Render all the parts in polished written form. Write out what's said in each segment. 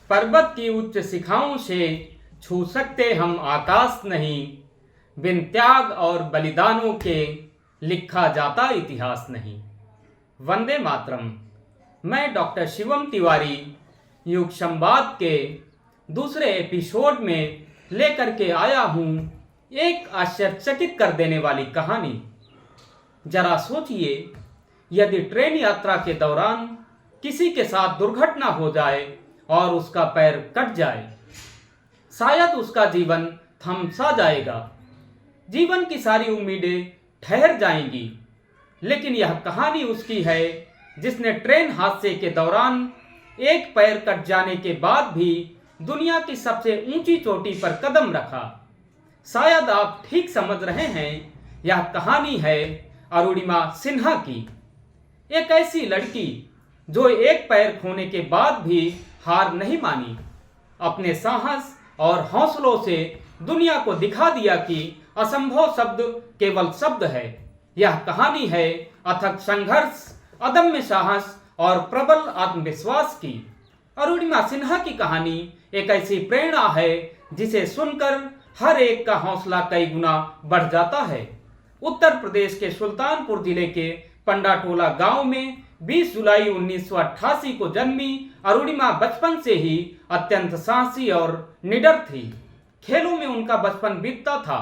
पर्वत की उच्च शिखाओं से छू सकते हम आकाश नहीं, बिन त्याग और बलिदानों के लिखा जाता इतिहास नहीं। वंदे मातरम। मैं डॉक्टर शिवम तिवारी युग संवाद के दूसरे एपिसोड में लेकर के आया हूँ एक आश्चर्यचकित कर देने वाली कहानी। जरा सोचिए, यदि ट्रेन यात्रा के दौरान किसी के साथ दुर्घटना हो जाए और उसका पैर कट जाए, शायद उसका जीवन थम सा जाएगा, जीवन की सारी उम्मीदें ठहर जाएंगी। लेकिन यह कहानी उसकी है जिसने ट्रेन हादसे के दौरान एक पैर कट जाने के बाद भी दुनिया की सबसे ऊंची चोटी पर कदम रखा। शायद आप ठीक समझ रहे हैं, यह कहानी है अरुणिमा सिन्हा की। एक ऐसी लड़की जो एक पैर खोने के बाद भी हार नहीं मानी, अपने साहस और हौसलों से दुनिया को दिखा दिया कि असंभव शब्द केवल शब्द है। यह कहानी है अथक संघर्ष, अदम्य साहस और प्रबल आत्मविश्वास की। अरुणिमा सिन्हा की कहानी एक ऐसी प्रेरणा है जिसे सुनकर हर एक का हौसला कई गुना बढ़ जाता है। उत्तर प्रदेश के सुल्तानपुर जिले के पंडाटोला गांव में 20 जुलाई 1988 को जन्मी अरुणिमा बचपन से ही अत्यंत साहसी और निडर थी। खेलों में उनका बचपन बीतता था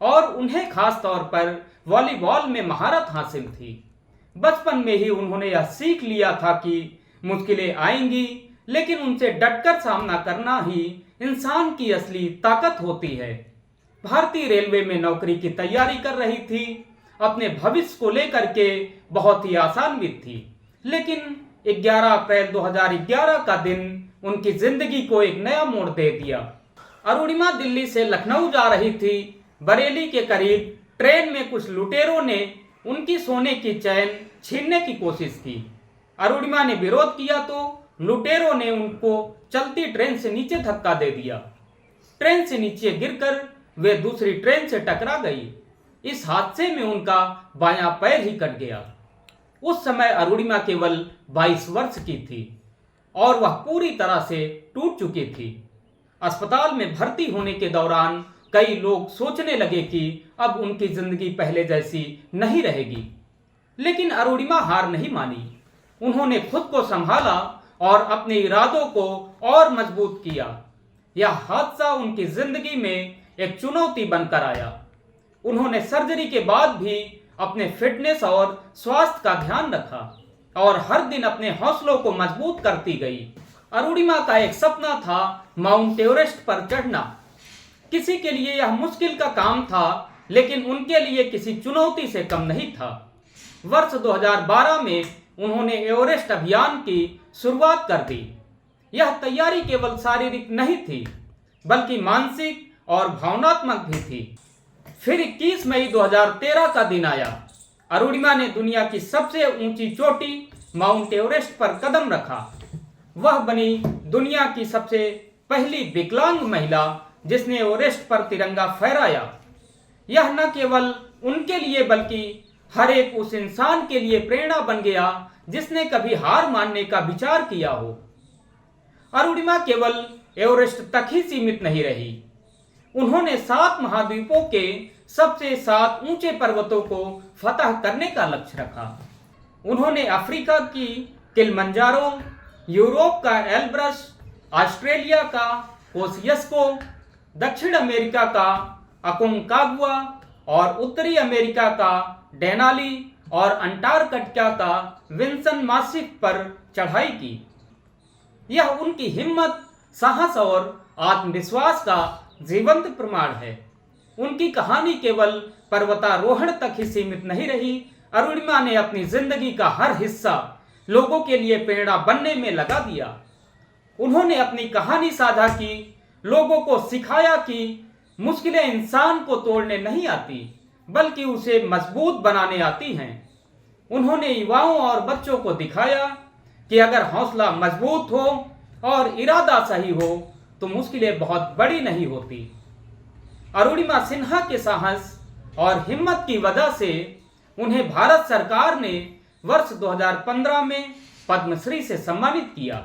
और उन्हें खास तौर पर वॉलीबॉल में महारत हासिल थी। बचपन में ही उन्होंने यह सीख लिया था कि मुश्किलें आएंगी, लेकिन उनसे डटकर सामना करना ही इंसान की असली ताकत होती है। भारतीय रेलवे में नौकरी की तैयारी कर रही थी। अपने भविष्य को लेकर के बहुत ही आशान्वित थी, लेकिन 11 अप्रैल 2011 का दिन उनकी जिंदगी को एक नया मोड़ दे दिया। अरुणिमा दिल्ली से लखनऊ जा रही थी। बरेली के करीब ट्रेन में कुछ लुटेरों ने उनकी सोने की चैन छीनने की कोशिश की। अरुणिमा ने विरोध किया तो लुटेरों ने उनको चलती ट्रेन से नीचे धक्का दे दिया। ट्रेन से नीचे गिरकर वे दूसरी ट्रेन से टकरा गई। इस हादसे में उनका बायां पैर ही कट गया। उस समय अरुणिमा केवल 22 वर्ष की थी और वह पूरी तरह से टूट चुकी थी। अस्पताल में भर्ती होने के दौरान कई लोग सोचने लगे कि अब उनकी जिंदगी पहले जैसी नहीं रहेगी, लेकिन अरुणिमा हार नहीं मानी। उन्होंने खुद को संभाला और अपने इरादों को और मजबूत किया। यह हादसा उनकी जिंदगी में एक चुनौती बनकर आया। उन्होंने सर्जरी के बाद भी अपने फिटनेस और स्वास्थ्य का ध्यान रखा और हर दिन अपने हौसलों को मजबूत करती गई। अरुणिमा का एक सपना था माउंट एवरेस्ट पर चढ़ना। किसी के लिए यह मुश्किल का काम था, लेकिन उनके लिए किसी चुनौती से कम नहीं था। वर्ष 2012 में उन्होंने एवरेस्ट अभियान की शुरुआत कर दी। यह तैयारी केवल शारीरिक नहीं थी, बल्कि मानसिक और भावनात्मक भी थी। फिर 21 मई 2013 का दिन आया। अरुणिमा ने दुनिया की सबसे ऊंची चोटी माउंट एवरेस्ट पर कदम रखा। वह बनी दुनिया की सबसे पहली विकलांग महिला जिसने एवरेस्ट पर तिरंगा फहराया। यह न केवल उनके लिए बल्कि हर एक उस इंसान के लिए प्रेरणा बन गया जिसने कभी हार मानने का विचार किया हो। अरुणिमा केवल एवरेस्ट तक ही सीमित नहीं रही। उन्होंने 7 महाद्वीपों के सबसे 7 ऊंचे पर्वतों को फतह करने का लक्ष्य रखा। उन्होंने अफ्रीका की किलिमंजारो, यूरोप का एल्ब्रस, ऑस्ट्रेलिया का कोसियस्को, दक्षिण अमेरिका का अकोंकागुआ और उत्तरी अमेरिका का डेनाली और अंटार्कटिका का विंसन मासिक पर चढ़ाई की। यह उनकी हिम्मत, साहस और आत्मविश्वास का जीवंत प्रमाण है। उनकी कहानी केवल पर्वतारोहण तक ही सीमित नहीं रही। अरुणिमा ने अपनी जिंदगी का हर हिस्सा लोगों के लिए प्रेरणा बनने में लगा दिया। उन्होंने अपनी कहानी साझा की, लोगों को सिखाया कि मुश्किलें इंसान को तोड़ने नहीं आती, बल्कि उसे मजबूत बनाने आती हैं। उन्होंने युवाओं और बच्चों को दिखाया कि अगर हौसला मजबूत हो और इरादा सही हो तो मुश्किलें बहुत बड़ी नहीं होती। अरुणिमा सिन्हा के साहस और हिम्मत की वजह से उन्हें भारत सरकार ने वर्ष 2015 में पद्मश्री से सम्मानित किया।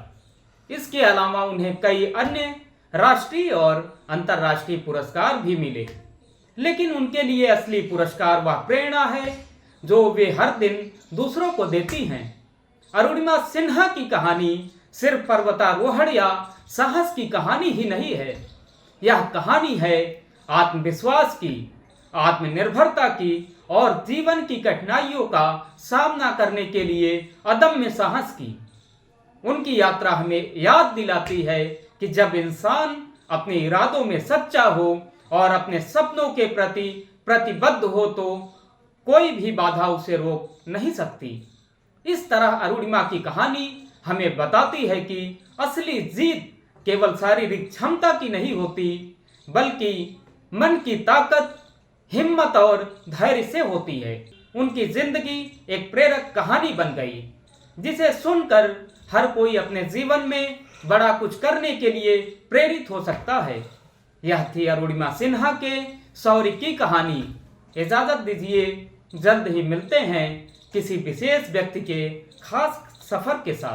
इसके अलावा उन्हें कई अन्य राष्ट्रीय और अंतर्राष्ट्रीय पुरस्कार भी मिले, लेकिन उनके लिए असली पुरस्कार वह प्रेरणा है जो वे हर दिन दूसरों को देती हैं। अरुणिमा सिन्हा की कहानी सिर्फ पर्वतारोहण या साहस की कहानी ही नहीं है, यह कहानी है आत्मविश्वास की, आत्मनिर्भरता की और जीवन की कठिनाइयों का सामना करने के लिए अदम्य साहस की। उनकी यात्रा हमें याद दिलाती है कि जब इंसान अपने इरादों में सच्चा हो और अपने सपनों के प्रति प्रतिबद्ध हो तो कोई भी बाधा उसे रोक नहीं सकती। इस तरह अरुणिमा की कहानी हमें बताती है कि असली जीत केवल शारीरिक क्षमता की नहीं होती, बल्कि मन की ताकत, हिम्मत और धैर्य से होती है। उनकी जिंदगी एक प्रेरक कहानी बन गई, जिसे सुनकर हर कोई अपने जीवन में बड़ा कुछ करने के लिए प्रेरित हो सकता है। यह थी अरुणिमा सिन्हा के शौर्य की कहानी। इजाजत दीजिए, जल्द ही मिलते हैं किसी विशेष व्यक्ति के खास सफर के साथ।